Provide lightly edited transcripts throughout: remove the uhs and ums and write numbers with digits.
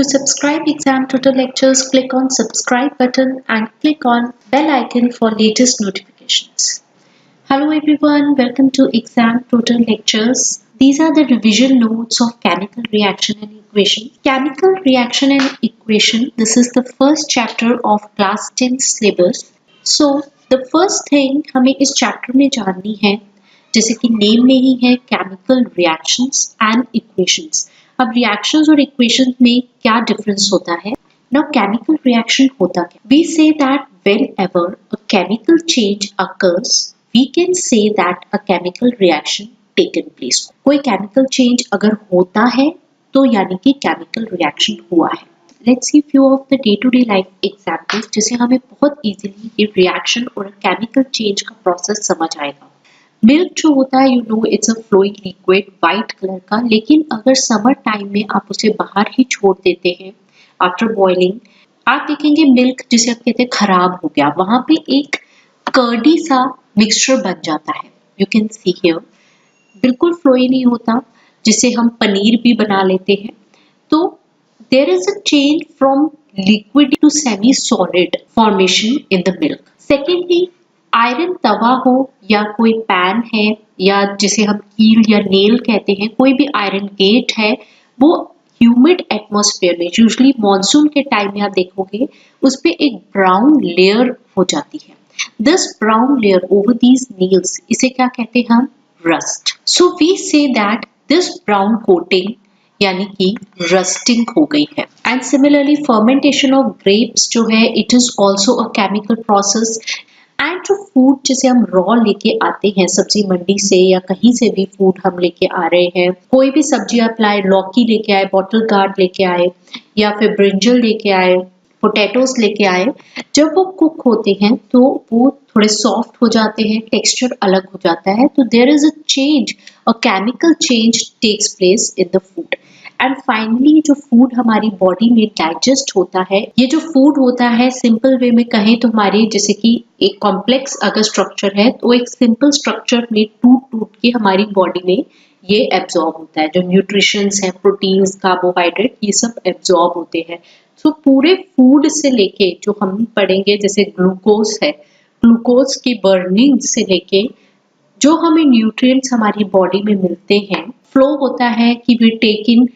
To subscribe Exam Tutor lectures, click on subscribe button and click on bell icon for latest notifications. Hello everyone, welcome to Exam Tutor lectures. These are the revision notes of chemical reaction and equation. Chemical reaction and equation, this is the first chapter of class 10 syllabus. So the first thing हमें इस chapter में जाननी है, जैसे कि name में ही है chemical reactions and equations. अब reactions और equations में क्या difference होता है? Now chemical reaction होता क्या? We say that whenever a chemical change occurs, we can say that a chemical reaction taken place. कोई chemical change अगर होता है तो यानी कि chemical reaction हुआ है. Let's see few of the day-to-day life examples जिसे हमें बहुत easily ये reaction और chemical change का process समझ आएगा. मिल्क जो होता है it's a flowing liquid white colour का, लेकिन अगर समर टाइम में आप उसे बाहर ही छोड़ देते हैं आफ्टर बॉइलिंग, आप देखेंगे मिल्क जिसे आप कहते हैं खराब हो गया, वहां पे एक कर्डी सा मिक्सचर बन जाता है. यू कैन सी हियर बिल्कुल फ्लोई नहीं होता, जिसे हम पनीर भी बना लेते हैं. तो there is a change from liquid to semi solid formation in the milk. Secondly, iron तवा हो या कोई पैन है या जिसे हम कील या नेल कहते हैं, कोई भी आयरन गेट है, वो ह्यूमिड एटमॉस्फेयर में यूजुअली मॉनसून के टाइम में आप देखोगे उस पे एक ब्राउन लेयर हो जाती है. This brown layer over these nails, इसे क्या कहते हैं हम? Rust. So we say that this brown coating यानी कि रस्टिंग हो गई है. And similarly fermentation of grapes जो है it is also a chemical process. And जो फूड जिसे हम रॉ लेके आते हैं सब्जी मंडी से या कहीं से भी फूड हम लेके आ रहे हैं, कोई भी सब्जी आप लाए, लौकी लेके आए, बॉटल गार्ड लेके आए या फिर ब्रिंजल लेके आए, पोटैटोस लेके आए, जब वो कुक होते हैं तो वो थोड़े सॉफ्ट हो जाते हैं, टेक्सचर अलग हो जाता है. तो there is a change, a chemical change takes place in the food. And finally जो फूड हमारी बॉडी में डाइजेस्ट होता है, ये जो फूड होता है सिंपल वे में कहें तो हमारे जैसे कि एक कॉम्प्लेक्स अगर स्ट्रक्चर है तो एक सिंपल स्ट्रक्चर में टूट टूट के हमारी बॉडी में ये एब्जॉर्ब होता है. जो न्यूट्रिशंस है, प्रोटीन्स, कार्बोहाइड्रेट, ये सब एब्जॉर्ब होते हैं. तो पूरे फूड से लेके जो हम पढ़ेंगे जैसे ग्लूकोज है, ग्लूकोज की बर्निंग से लेके जो हमें न्यूट्रिएंट्स हमारी बॉडी में मिलते हैं, फ्लो होता है कि we take in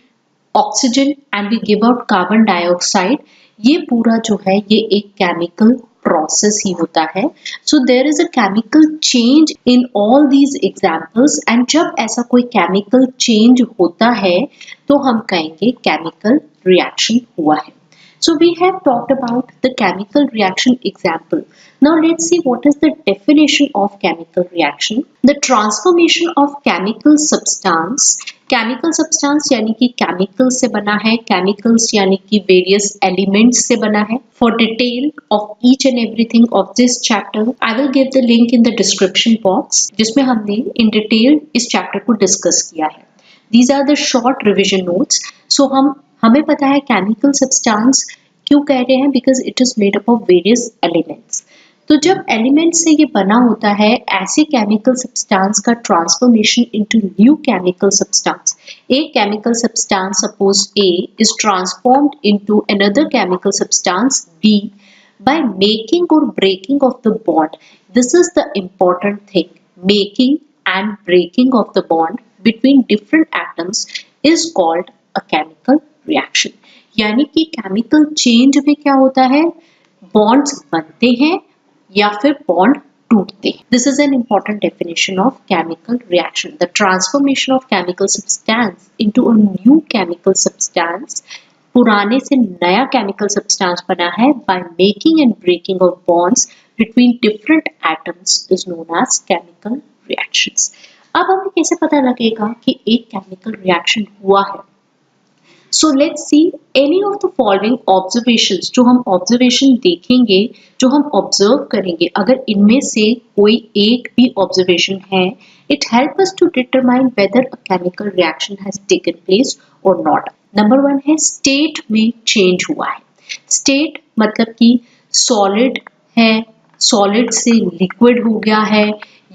oxygen and we give out carbon dioxide. ये पूरा जो है ये एक केमिकल प्रोसेस ही होता है. So there is a chemical change in all these examples. And जब ऐसा कोई केमिकल चेंज होता है तो हम कहेंगे केमिकल रिएक्शन हुआ है. So we have talked about the chemical reaction example. Now let's see what is the definition of chemical reaction. The transformation of chemical substance. Chemical substance यानी कि chemical से बना है, chemicals यानी कि various elements से बना है. For detail of each and everything of this chapter, I will give the link in the description box, जिसमें हमने in detail इस chapter को discuss किया है. These are the short revision notes. So हमें पता है केमिकल सब्सटेंस क्यों कह रहे हैं, because it is made up of various elements. तो जब एलिमेंट्स से ये बना होता है, ऐसे केमिकल सब्सटेंस का transformation into new chemical substance. एक chemical substance suppose A is transformed into another chemical substance B by making or breaking of the bond. This is the important thing. Making and breaking of the bond between different atoms is called a chemical reaction. यानी कि chemical change में क्या होता है, bonds बनते हैं या फिर बॉन्ड टूटते हैं. This is an important definition of chemical reaction. The transformation of chemical substance into a new chemical substance. पुराने से नया केमिकल सब्सटेंस बना है by making and breaking of bonds between different atoms is known as chemical reactions. अब हमें कैसे पता लगेगा कि एक केमिकल रिएक्शन हुआ है? So let's see any of the following observations. जो हम observation देखेंगे, जो हम observe करेंगे, अगर इनमें से कोई एक भी observation है, it help us to determine whether a chemical reaction has taken place or not. Number 1 है state में change हुआ है. State मतलब कि solid है, solid से liquid हो गया है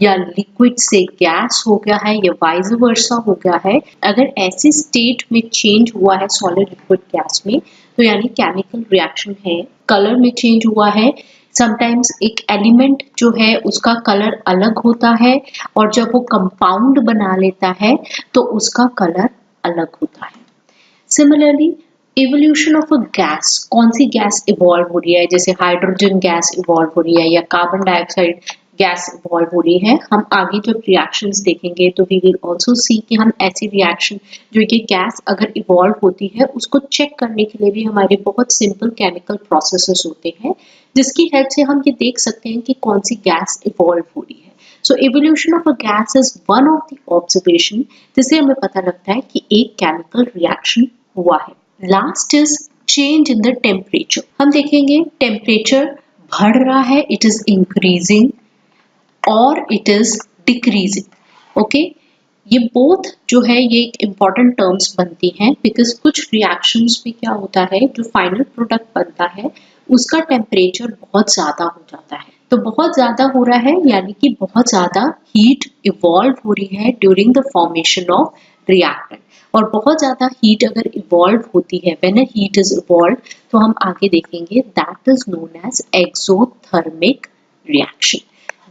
या लिक्विड से गैस हो गया है या वाइस वर्सा हो गया है. अगर ऐसे स्टेट में चेंज हुआ है सॉलिड लिक्विड गैस में, तो यानी केमिकल रिएक्शन है, कलर में चेंज हुआ है। समटाइम्स एक एलिमेंट जो है उसका कलर अलग होता है और जब वो कंपाउंड बना लेता है तो उसका कलर अलग होता है। Similarly evolution of a gas, कौन सी गैस इवॉल्व हो रही है, जैसे हाइड्रोजन गैस इवॉल्व हो रही है या कार्बन डाइऑक्साइड गैस इवॉल्व हो रही है। हम आगे जब रिएक्शंस देखेंगे तो वी विल आल्सो सी कि हम ऐसी रिएक्शन जो ये गैस अगर इवॉल्व होती है उसको चेक करने के लिए भी हमारे बहुत सिंपल केमिकल प्रोसेसेस होते हैं, जिसकी हेल्प से हम ये देख सकते हैं कि कौन सी गैस इवॉल्व हो रही है। So evolution of a gas is one of the observation जिससे हमें पता लगता है कि एक केमिकल रिएक्शन हुआ है। Last is change in the temperature. हम देखेंगे टेम्परेचर बढ़ रहा है, इट इज इंक्रीजिंग और इट इज डिक्रीजिंग। ओके, ये बोथ जो है ये एक इम्पॉर्टेंट टर्म्स बनती हैं बिकॉज कुछ रिएक्शंस में क्या होता है, जो फाइनल प्रोडक्ट बनता है उसका टेम्परेचर बहुत ज़्यादा हो जाता है। तो बहुत ज़्यादा हो रहा है यानी कि बहुत ज़्यादा हीट इवॉल्व हो रही है during the formation of reactant. और बहुत ज़्यादा हीट अगर इवॉल्व होती है, when a heat is evolve, तो हम आगे देखेंगे that is known as exothermic reaction.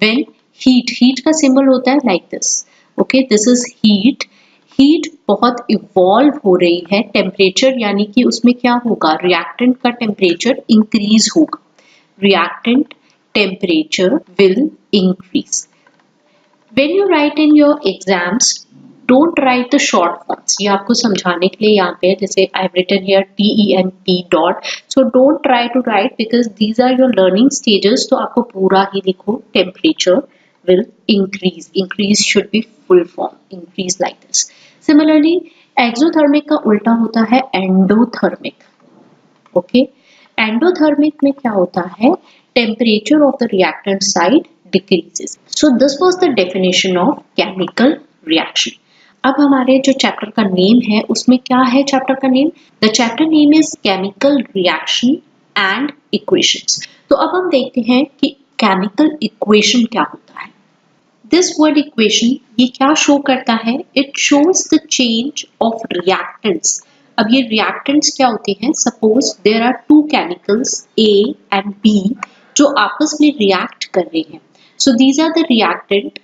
When heat का सिंबल होता है like this, okay, this is heat. Heat बहुत इवॉल्व हो रही है, टेम्परेचर यानी कि उसमें क्या होगा, रिएक्टेंट का टेम्परेचर इंक्रीज होगा, reactant temperature will increase. When you write in your exams, don't write the short forms. ये आपको समझाने के लिए यहाँ पे है, जैसे I've written here TEMP dot. So don't try to write because these are your learning stages. तो आपको पूरा ही लिखो, temperature will increase. Increase should be full form. Increase like this. Similarly, exothermic का उल्टा होता है endothermic. Okay, endothermic में क्या होता है, temperature of the reactant side decreases. So this was the definition of chemical reaction. अब हमारे जो चैप्टर का नेम है उसमें क्या है, चैप्टर का name, the chapter name is chemical reaction and equations. तो अब हम देखते हैं कि केमिकल इक्वेशन क्या होता है। दिस वर्ड इक्वेशन ये क्या शो करता है, it shows the change of reactants. अब ये रिएक्टेंट्स क्या होते हैं, suppose there are two chemicals A and B जो आपस में रिएक्ट कर रहे हैं। So these are the reactant.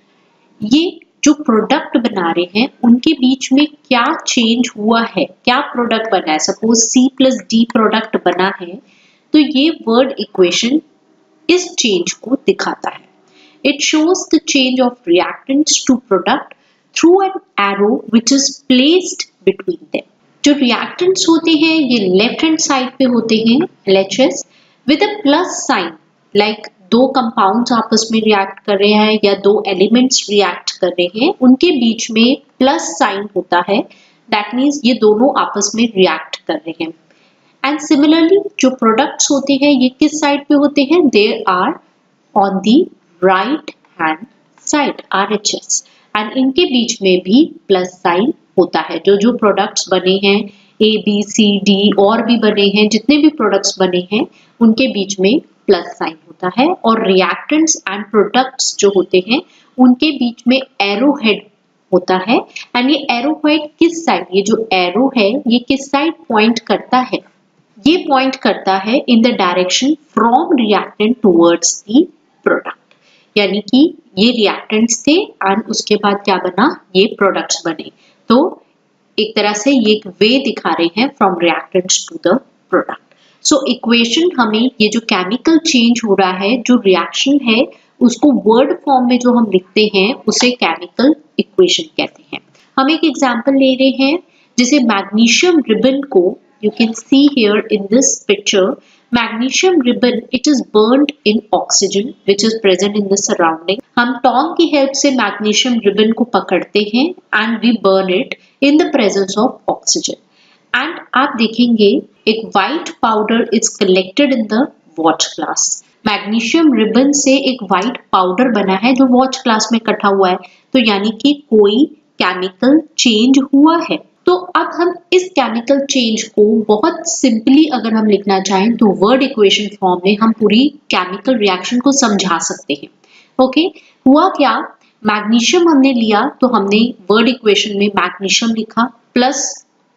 ये जो प्रोडक्ट बना रहे हैं उनके बीच में क्या चेंज हुआ है, क्या प्रोडक्ट बना है, सपोज C+D प्रोडक्ट बना है, तो ये वर्ड इक्वेशन इस चेंज को दिखाता है। It shows the change of reactants to product through an arrow which is placed between them. जो रिएक्टेंट्स होते हैं ये लेफ्ट हैंड साइड पे होते हैं LHS with a plus sign, like दो कंपाउंड्स आपस में रिएक्ट कर रहे हैं या दो एलिमेंट्स रिएक्ट कर रहे हैं, उनके बीच में प्लस साइन होता है, दैट मीन्स ये दोनों आपस में रिएक्ट कर रहे हैं। एंड सिमिलरली जो प्रोडक्ट्स होते हैं ये किस साइड पे होते हैं, they are on the right hand side RHS, and इनके बीच में भी प्लस साइन होता है। जो प्रोडक्ट्स बने हैं ABCD और भी बने हैं, जितने भी प्रोडक्ट्स बने हैं उनके बीच में प्लस साइन होता है। और रिएक्टेंट्स एंड प्रोडक्ट्स जो होते हैं उनके बीच में एरो हेड होता है, एंड ये एरो हेड किस साइड, ये जो एरो है ये किस साइड पॉइंट करता है, ये पॉइंट करता है in the direction from reactant towards the product. यानी कि ये रिएक्टेंट्स थे एंड उसके बाद क्या बना, ये प्रोडक्ट्स बने। तो एक तरह से ये एक वे दिखा रहे हैं from reactants to the product. So equation हमें ये जो केमिकल चेंज हो रहा है, जो रिएक्शन है उसको वर्ड फॉर्म में जो हम लिखते हैं उसे केमिकल इक्वेशन कहते हैं। हम एक एग्जांपल ले रहे हैं, जैसे मैग्नीशियम रिबन को, you can see here in this picture, magnesium ribbon, it is burned in oxygen which is present in the surrounding. हम टोंग की हेल्प से मैग्नीशियम रिबन को पकड़ते हैं and we burn it in the presence of oxygen. And आप देखेंगे एक white powder is collected in the watch glass. Magnesium ribbon से एक white powder बना है जो वॉच ग्लास में इकट्ठा हुआ है, तो यानी कि कोई केमिकल चेंज हुआ है। तो अब हम इस केमिकल चेंज को बहुत सिंपली अगर हम लिखना चाहें तो वर्ड इक्वेशन फॉर्म में हम पूरी केमिकल रिएक्शन को समझा सकते हैं। ओके, हुआ क्या, मैग्नीशियम हमने लिया तो हमने वर्ड इक्वेशन में मैग्नीशियम लिखा, प्लस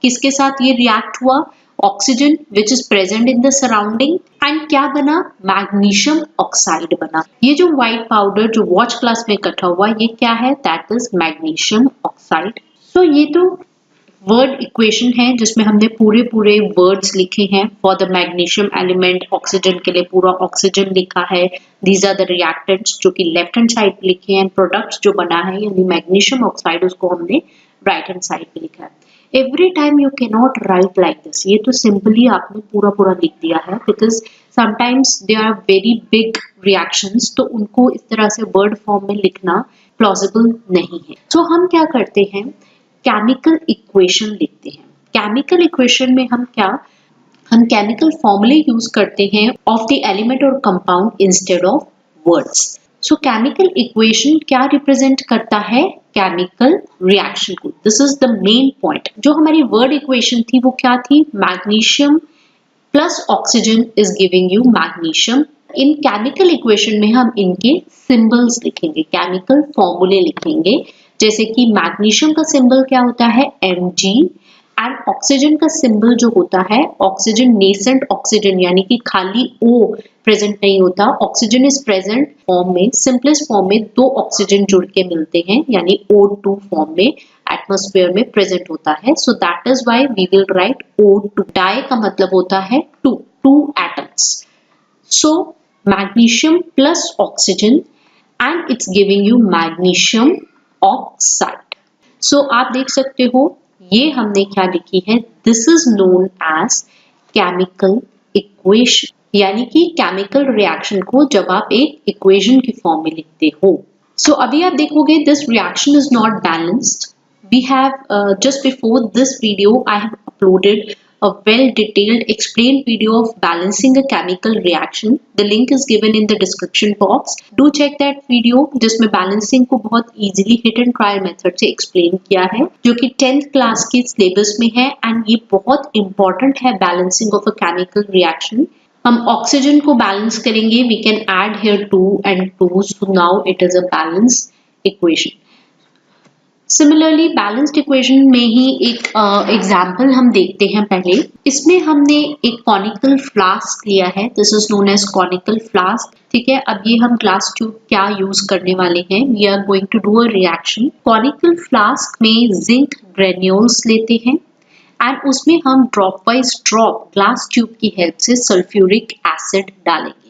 किसके साथ ये रिएक्ट हुआ, oxygen which is present in the surrounding, and क्या बना, मैग्नीशियम ऑक्साइड बना। ये जो व्हाइट पाउडर जो वॉच क्लास में इकट्ठा हुआ ये क्या है, दैट इज मैग्नीशियम ऑक्साइड। सो ये तो वर्ड इक्वेशन है जिसमें हमने पूरे पूरे वर्ड्स लिखे हैं for the magnesium element. Oxygen के लिए पूरा ऑक्सीजन लिखा है, दीज आर द रिएक्टेंट्स जो कि लेफ्ट हैंड साइड पे लिखे हैं, प्रोडक्ट्स जो बना है यानी मैग्नीशियम ऑक्साइड उसको हमने राइट हैंड साइड पे लिखा है। Every time you can not write like this, ये तो सिंपली आपने पूरा पूरा लिख दिया है, because sometimes they are very big reactions, तो उनको इस तरह से वर्ड फॉर्म में लिखना प्लॉजिबल नहीं है। तो हम क्या करते हैं, केमिकल इक्वेशन लिखते हैं। केमिकल इक्वेशन में हम केमिकल फॉर्मूले यूज करते हैं ऑफ द एलिमेंट और compound instead of words. So chemical equation क्या रिप्रेजेंट करता है, केमिकल रिएक्शन को। This is the main point. जो हमारी वर्ड इक्वेशन थी वो क्या थी, magnesium plus oxygen is giving you magnesium. In chemical equation में हम इनके सिंबल्स लिखेंगे, केमिकल फॉर्मूले लिखेंगे, जैसे कि मैग्नीशियम का सिंबल क्या होता है, Mg, एंड ऑक्सीजन का सिंबल जो होता है, ऑक्सीजन नेसेंट ऑक्सीजन यानी कि खाली O प्रेजेंट नहीं होता, ऑक्सीजन इज प्रेजेंट फॉर्म में, सिंपलेस्ट फॉर्म में दो ऑक्सीजन जुड़ के मिलते हैं यानी O2 फॉर्म में एटमॉस्फेयर में प्रेजेंट होता है। So that is why we will write O2। Di का मतलब होता है two atoms. So magnesium plus oxygen and it's giving you magnesium oxide. So आप देख सकते हो ये हमने क्या लिखी है, this is known as chemical equation, यानी कि केमिकल रिएक्शन को जब आप एक इक्वेशन की फॉर्म में लिखते हो। सो अभी आप देखोगे this reaction is not balanced. We have just before this video I have uploaded a well detailed explained video of balancing a chemical reaction. The link is given in the description box. Do check that video जिसमें balancing को बहुत easily hit and try method से explain किया है, जो कि 10th class के syllabus में है, and ये बहुत important है balancing of a chemical reaction. हम ऑक्सीजन को बैलेंस करेंगे, we can add here 2 and 2, so now it is a balanced equation. Similarly balanced equation में ही एक एग्जाम्पल हम देखते हैं पहले। इसमें हमने एक कॉनिकल फ्लास्क लिया है, this is known as conical flask. ठीक है, अब ये हम ग्लास ट्यूब क्या यूज करने वाले हैं, we are going to do a reaction. Conical flask में जिंक ग्रेन्यूल्स लेते हैं एंड उसमें हम drop wise drop glass tube की हेल्प से सल्फ्यूरिक एसिड डालेंगे।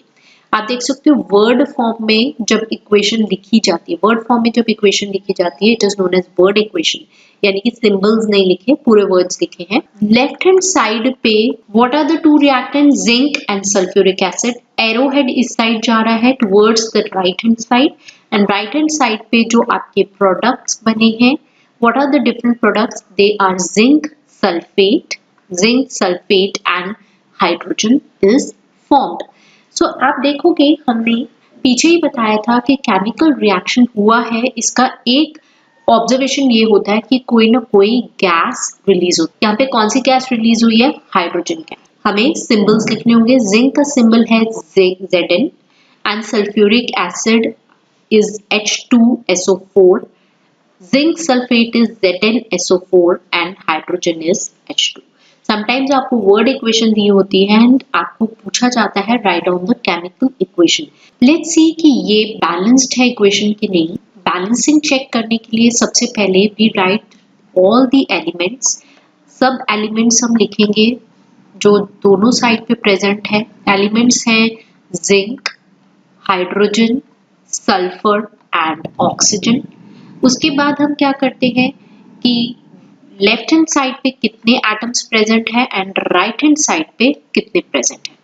आप देख सकते हो वर्ड फॉर्म में जब इक्वेशन लिखी जाती है, वर्ड फॉर्म में जब इक्वेशन लिखी जाती है it is known as word equation, यानी कि सिंबल्स नहीं लिखे, पूरे वर्ड्स लिखे हैं। लेफ्ट हैंड साइड पे what are the two reactant, zinc and sulphuric acid. Arrow head इस साइड जा रहा है towards the right hand side, and right hand side पे जो आपके प्रोडक्ट्स बने हैं, what are the different products, they are zinc sulphate and hydrogen is formed. So आप देखोगे हमने पीछे ही बताया था कि केमिकल रिएक्शन हुआ है, इसका एक ऑब्जर्वेशन ये होता है कि कोई ना कोई गैस रिलीज होती है। यहाँ पे कौन सी गैस रिलीज हुई है, हाइड्रोजन गैस। हमें सिंबल्स लिखने होंगे, जिंक का सिंबल है Zn and sulphuric acid is H2SO4, zinc sulphate is ZnSO4 and hydrogen is H2। Sometimes आपको वर्ड इक्वेशन दी होती है एंड आपको पूछा जाता है write down the chemical equation. Let's see कि ये बैलेंस्ड है इक्वेशन की नहीं। बैलेंसिंग चेक करने के लिए सबसे पहले we write all the elements. सब एलिमेंट्स हम लिखेंगे जो दोनों साइड पे प्रेजेंट है। एलिमेंट्स हैं zinc, hydrogen, sulphur and oxygen. उसके बाद हम क्या करते हैं कि लेफ्ट हैंड साइड पे कितने एटम्स प्रेजेंट है एंड राइट हैंड साइड पे कितने प्रेजेंट है।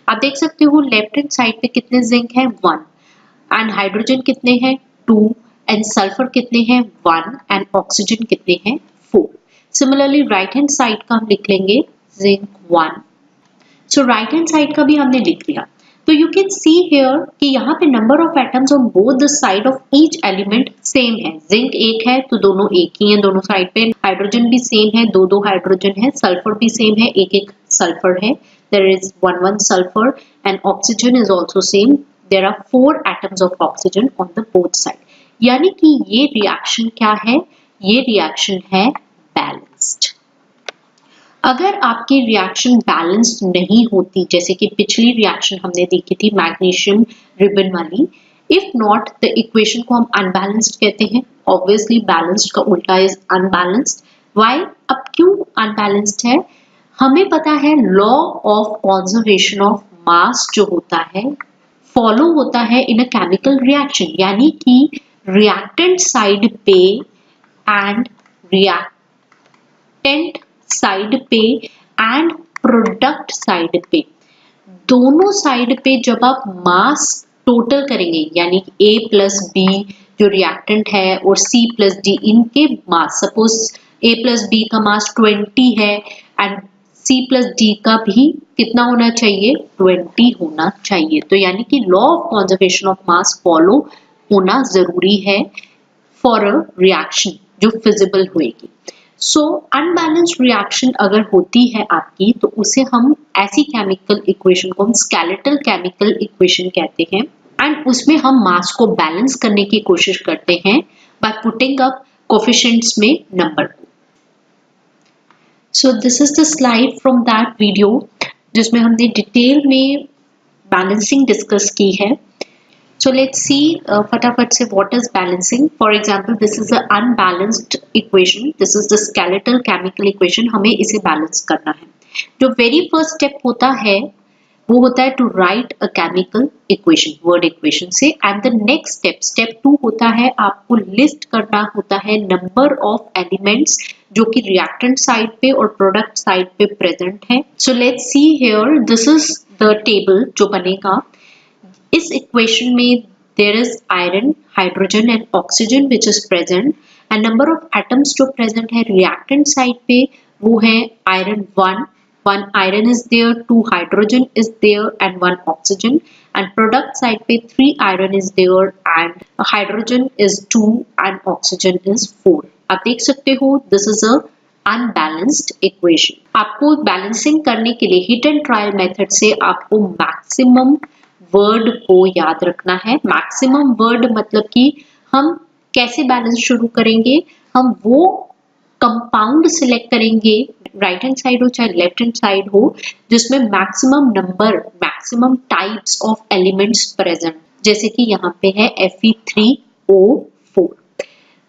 आप देख सकते हो लेफ्ट हैंड साइड पे कितने जिंक है, 1, एंड हाइड्रोजन कितने हैं, 2, एंड सल्फर कितने हैं, 1, एंड ऑक्सीजन कितने हैं, 4। सिमिलरली राइट हैंड साइड का हम लिख लेंगे जिंक 1। सो राइट हैंड साइड का भी हमने लिख लिया। तो यू कैन सी हियर कि यहाँ पे number of atoms on both the side of each element same है। जिंक एक है तो दोनों एक ही हैं दोनों साइड पे, हाइड्रोजन भी सेम है, दो हाइड्रोजन है, सल्फर भी सेम है, एक सल्फर है, there is 1 sulphur, and oxygen is also same, there are 4 atoms of oxygen on the both side. यानी कि ये रिएक्शन क्या है, ये रिएक्शन है बैलेंस्ड। अगर आपकी रिएक्शन बैलेंस्ड नहीं होती, जैसे कि पिछली रिएक्शन हमने देखी थी मैग्नीशियम रिबन वाली, इफ नॉट द इक्वेशन को हम अनबैलेंस्ड कहते हैं। ऑब्वियसली बैलेंस्ड का उल्टा इज अनबैलेंस्ड। व्हाई? अब क्यों अनबैलेंस्ड है? हमें पता है law of conservation of mass जो होता है फॉलो होता है इन अ केमिकल रिएक्शन, यानी कि रिएक्टेंट साइड पे एंड रिएक्टेंट साइड पे एंड प्रोडक्ट साइड पे, दोनों साइड पे जब आप मास टोटल करेंगे, यानी A प्लस बी जो रिएक्टेंट है और C प्लस डी, इनके मास, सपोज A प्लस बी का मास 20 है एंड C प्लस डी का भी कितना होना चाहिए? 20 होना चाहिए। तो यानी कि law of conservation of mass follow होना जरूरी है फॉर अ रिएक्शन जो फिजिबल होएगी। सो अनबैलेंस्ड रिएक्शन अगर होती है आपकी, तो उसे हम ऐसी केमिकल इक्वेशन को हम स्केलेटल केमिकल इक्वेशन कहते हैं एंड उसमें हम मास को बैलेंस करने की कोशिश करते हैं बाय पुटिंग अप कोफिशिएंट्स में नंबर को। So this is the slide from that video जिसमें हमने डिटेल में बैलेंसिंग डिस्कस की है। So let's see फटाफट से what is balancing. For example, this is an unbalanced equation. This is the skeletal chemical equation. हमें इसे बैलेंस करना है। जो वेरी फर्स्ट स्टेप होता है वो होता है to write a chemical equation, word equation से, and the next step, step 2 होता है आपको लिस्ट करना होता है नंबर ऑफ एलिमेंट्स जो कि रिएक्टेंट साइड पे और प्रोडक्ट साइड पे प्रेजेंट है। So let's see here, this is the table जो बनेगा। इस इक्वेशन में there is iron, hydrogen and oxygen which is present and number of atoms जो present है reactant side पे वो है iron 1 iron is there, 2 hydrogen is there and 1 oxygen, and product side पे 3 iron is there and hydrogen is 2 and oxygen is 4। आप देख सकते हो this is a unbalanced equation। आपको बैलेंसिंग करने के लिए हिट एंड ट्रायल मेथड से आपको मैक्सिमम वर्ड को याद रखना है। मैक्सिमम वर्ड मतलब कि हम कैसे बैलेंस शुरू करेंगे, हम वो कंपाउंड सिलेक्ट करेंगे, राइट हैंड साइड हो चाहे लेफ्ट हैंड साइड हो, जिसमें maximum number, maximum types of elements present, जैसे कि यहाँ पे है Fe3O4।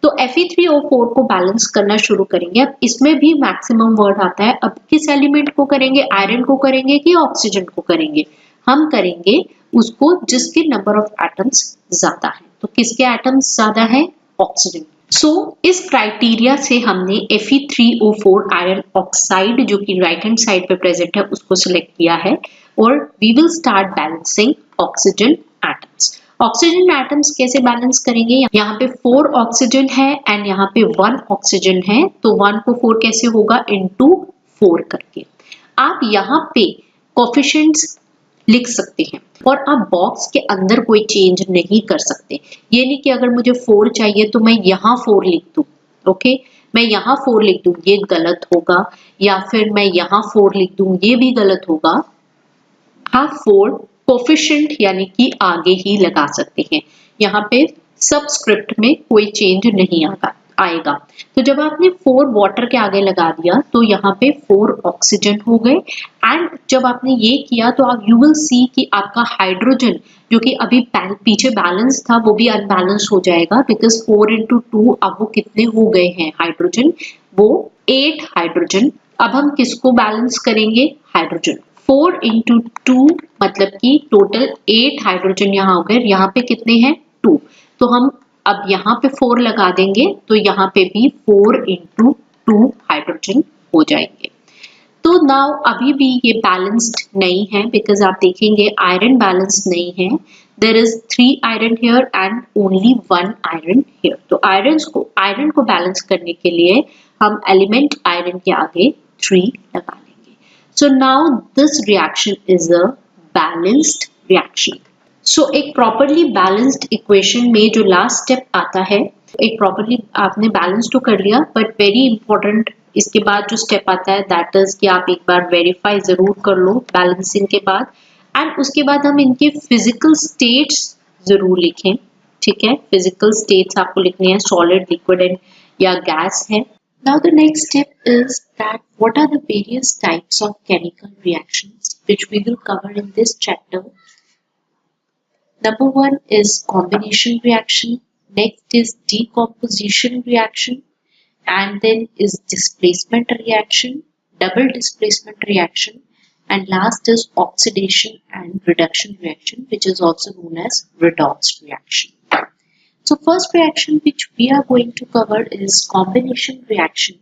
तो Fe3O4 को बैलेंस करना शुरू करेंगे। अब इसमें भी मैक्सिमम वर्ड आता है। अब किस एलिमेंट को करेंगे? आयरन को करेंगे कि ऑक्सीजन को करेंगे? हम करेंगे उसको जिसके नंबर ऑफ एटम्स ज्यादा है। तो किसके एटम्स ज्यादा है? ऑक्सीजन। सो इस क्राइटेरिया से हमने Fe3O4 आयरन ऑक्साइड जो कि राइट हैंड साइड पे प्रेजेंट है उसको सिलेक्ट किया है और we will start balancing oxygen atoms. Oxygen atoms कैसे बैलेंस करेंगे? यहाँ पे 4 ऑक्सीजन है एंड यहाँ पे 1 ऑक्सीजन है, तो 1 को 4 कैसे होगा? इनटू 4 करके। आप यहाँ पे कोफिशिएंट्स लिख सकते हैं और आप बॉक्स के अंदर कोई चेंज नहीं कर सकते। ये नहीं कि अगर मुझे 4 चाहिए तो मैं यहाँ 4 लिख दूं, ओके, मैं यहाँ 4 लिख दूं, ये गलत होगा, या फिर मैं यहाँ 4 लिख दूं, ये भी गलत होगा। आप 4 कोफिशिएंट यानी कि आगे ही लगा सकते हैं। यहाँ पे सबस्क्रिप्ट में कोई चेंज नहीं आएगा। तो जब आपने 4 वाटर के आगे लगा दिया तो यहाँ पे 4 ऑक्सीजन हो गए एंड जब आपने ये किया तो आप यू विल सी कि आपका हाइड्रोजन जो कि अभी पीछे बैलेंस था वो भी अनबैलेंस हो जाएगा, बिकॉज 4 into 2 अब वो कितने हो गए हैं हाइड्रोजन? वो 8 हाइड्रोजन। अब हम किसको बैलेंस करेंगे? हाइड्रोजन। 4 into 2 मतलब कि टोटल 8 हाइड्रोजन यहाँ हो गए। यहाँ पे कितने हैं? 2। तो हम अब यहाँ पे 4 लगा देंगे तो यहाँ पे भी 4 into 2 हाइड्रोजन हो जाएंगे। तो नाउ अभी भी ये बैलेंस्ड नहीं है, बिकॉज आप देखेंगे आयरन बैलेंस्ड नहीं है। There is 3 iron here and only 1 iron here. तो आयरन को बैलेंस करने के लिए हम एलिमेंट आयरन के आगे 3 लगा लेंगे। So now this reaction is a balanced reaction. So एक प्रॉपरली बैलेंस्ड इक्वेशन में जो लास्ट स्टेप आता है, एक प्रॉपरली आपने बैलेंस तो कर लिया, बट वेरी इंपॉर्टेंट इसके बाद जो स्टेप आता है दैट इज कि आप एक बार वेरीफाई जरूर कर लो बैलेंसिंग के बाद, एंड उसके बाद हम इनके फिजिकल स्टेट्स जरूर लिखें। ठीक है, फिजिकल स्टेट्स आपको लिखने हैं, सॉलिड, लिक्विड एंड या गैस है। Now the next step is that what are the various types of chemical reactions which we will cover in this chapter. Number one is combination reaction, next is decomposition reaction, and then is displacement reaction, double displacement reaction, and last is oxidation and reduction reaction, which is also known as redox reaction. So first reaction which we are going to cover is combination reaction.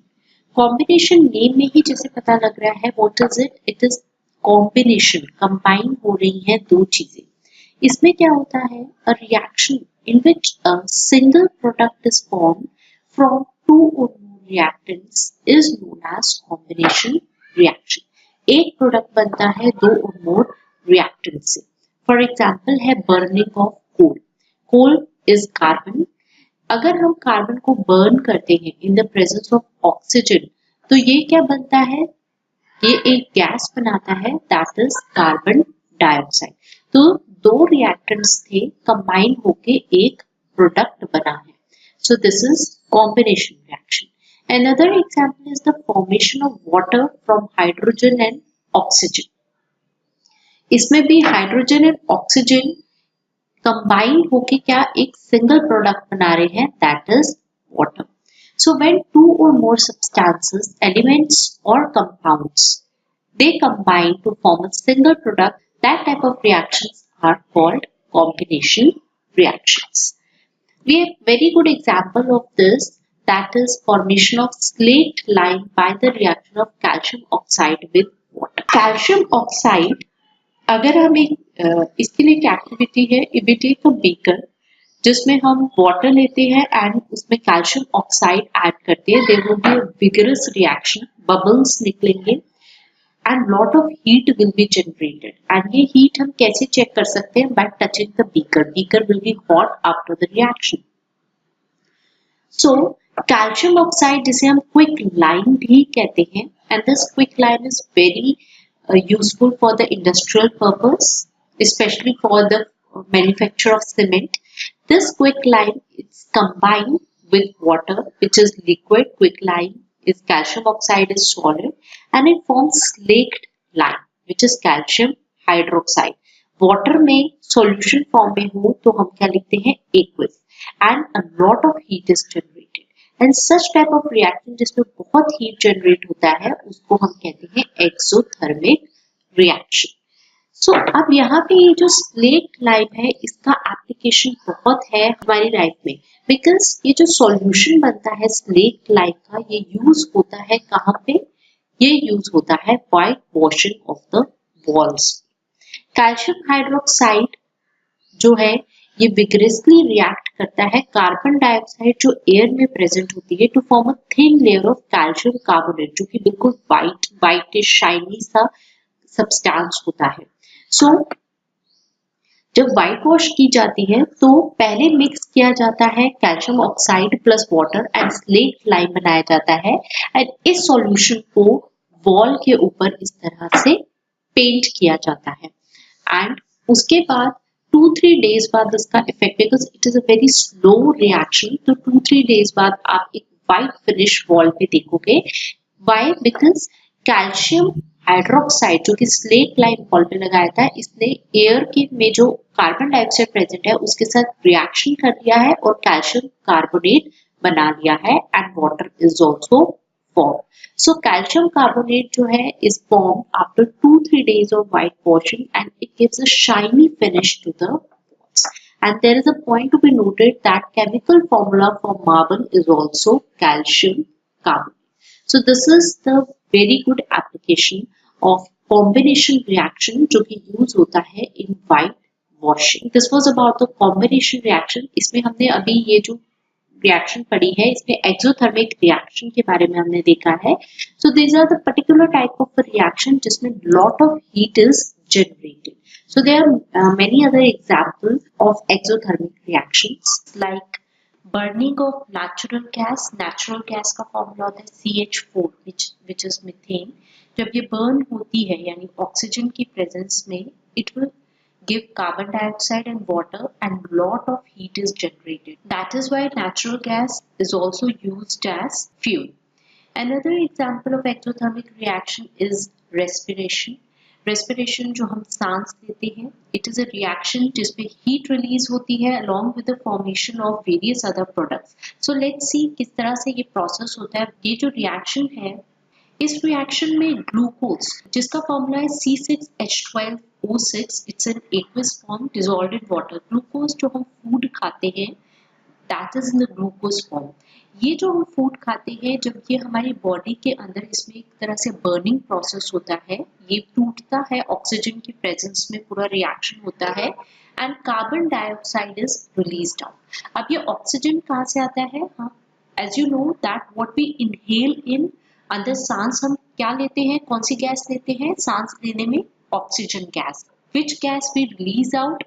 Combination name में ही जैसे पता लग रहा है, what is it? It is combination, combine हो रही हैं दो चीजें. इसमें क्या होता है? A reaction in which a single product is formed from two or more reactants is known as combination reaction. एक प्रोडक्ट बनता है दो और मोर रिएक्टेंट से. फॉर एग्जाम्पल है burning of coal. Coal is carbon. अगर हम कार्बन को बर्न करते हैं in the presence of oxygen तो ये क्या बनता है? ये एक गैस बनाता है, दैट इज कार्बन डाइऑक्साइड. तो दो रिएक्टेंट्स थे, कंबाइन होके एक प्रोडक्ट बना है. So this is combination reaction. Another example is the formation of water from hydrogen and oxygen. इसमें भी हाइड्रोजन एंड ऑक्सीजन कंबाइन होके क्या एक सिंगल प्रोडक्ट बना रहे हैं, that is water. So when two और मोर सब्सटेंसेस, एलिमेंट्स और compounds they combine to form a single product, that type of reactions are called combination reactions. We have very good example of this, that is formation of slaked lime by the reaction of calcium oxide with water. Calcium oxide, अगर हम एक इसके लिए एक activity है, we take a beaker जिसमें हम water लेते हैं एंड उसमें कैल्शियम ऑक्साइड ऐड करते हैं. There will be a vigorous reaction, bubbles निकलेंगे and lot of heat will be generated. And ये heat हम कैसे चेक कर सकते हैं? By touching the beaker. Beaker will be hot after the reaction. So calcium oxide जिसे हम quick lime भी कहते हैं, and this quick lime is very useful for the industrial purpose, especially for the manufacture of cement. This quick lime is combined with water, which is liquid. Quick lime is calcium oxide is solid, and it forms slaked lime, which is calcium hydroxide. Water में solution form में हो तो हम क्या लिखते हैं? Aqueous. And a lot of heat is generated. And such type of reaction जिसमें बहुत heat generate होता है उसको हम कहते हैं exothermic reaction. So अब यहाँ पे ये जो slaked lime है इसका एप्लीकेशन बहुत है हमारी लाइफ में, बिकॉज ये जो सॉल्यूशन बनता है slaked lime का, ये यूज होता है कहाँ पे? ये यूज होता है white washing of the walls. Calcium hydroxide जो है ये विगरसली रिएक्ट करता है कार्बन डाइऑक्साइड जो एयर में प्रेजेंट होती है to form a thin layer of calcium carbonate, जो कि बिल्कुल वाइट शाइनी सा सब्सटेंस होता है. सो जब व्हाइट वॉश की जाती है तो पहले मिक्स किया जाता है calcium oxide plus water and slaked lime बनाया जाता है, एंड इस सॉल्यूशन को वॉल के ऊपर इस तरह से पेंट किया जाता है. एंड उसके बाद 2-3 डेज बाद इसका effect, because it is a very slow reaction, तो 2-3 डेज बाद आप एक व्हाइट फिनिश वॉल पे देखोगे. वाई? बिकॉज कैल्शियम हाइड्रोक्साइड जो कि स्लेक्ड लाइम वॉल पे लगाया था, इसने एयर के में जो कार्बन डाइऑक्साइड प्रेजेंट है उसके साथ रिएक्शन कर लिया है और कैल्शियम कार्बोनेट बना लिया है, and water is also form. So calcium carbonate जो है is form after 2-3 days of white washing, and it gives a shiny finish to the walls. And there is a point to be noted that chemical formula for marble is also calcium carbonate. So this is the very good application of combination reaction जो कि use होता है in white washing. This was about the combination reaction. इसमें हमने अभी ये जो reaction पड़ी है इसमें एक्सोथर्मिक रिएक्शन के बारे में हमने देखा है. So these are the particular type of reaction जिसमें lot of heat is generated. So there are many other examples of exothermic reactions like burning of natural gas. Natural gas का formula होता है CH4 which is मीथेन. जब ये burn होती है यानी oxygen की प्रेजेंस में, it will give carbon dioxide and water, and lot of heat is generated. That is why natural gas is also used as fuel. Another example of exothermic reaction is respiration. Respiration जो हम सांस लेते हैं, it is a reaction जिसमें heat release होती है along with the formation of various other products. So let's see किस तरह से ये process होता है. ये जो reaction है, इस रिएक्शन में ग्लूकोज जिसका फॉर्मूला है C6H12O6, it's an aqueous form dissolved in water. Glucose जो हम फूड खाते हैं that is in the glucose form. ये जो हम फूड खाते हैं जब ये हमारी बॉडी के अंदर इसमें एक तरह से बर्निंग प्रोसेस होता है, ये टूटता है ऑक्सीजन की प्रेजेंस में, पूरा रिएक्शन होता है and carbon dioxide is released out. अब ये ऑक्सीजन कहाँ से आता है? हाँ, as you know that what we inhale in, अंदर सांस हम क्या लेते हैं, कौन सी गैस लेते हैं सांस लेने में? Oxygen gas. Which gas we release out?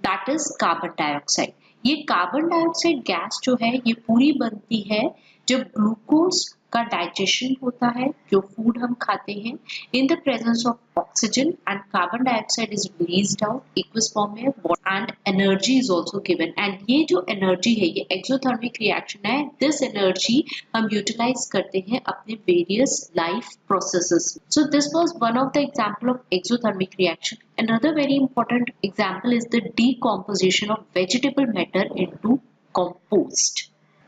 That is carbon dioxide. ये कार्बन डाइऑक्साइड गैस जो है ये पूरी बनती है जब ग्लूकोज का डाइजेशन होता है, जो फूड हम खाते हैं, in the presence of oxygen and carbon dioxide is released out aqueous form में and energy is also given. एंड ये जो एनर्जी है ये एक्सोथर्मिक रिएक्शन है. दिस एनर्जी हम यूटिलाइज करते हैं अपने various life processes. So this was one of the example of exothermic reaction. Another very important example is the decomposition of vegetable matter into compost.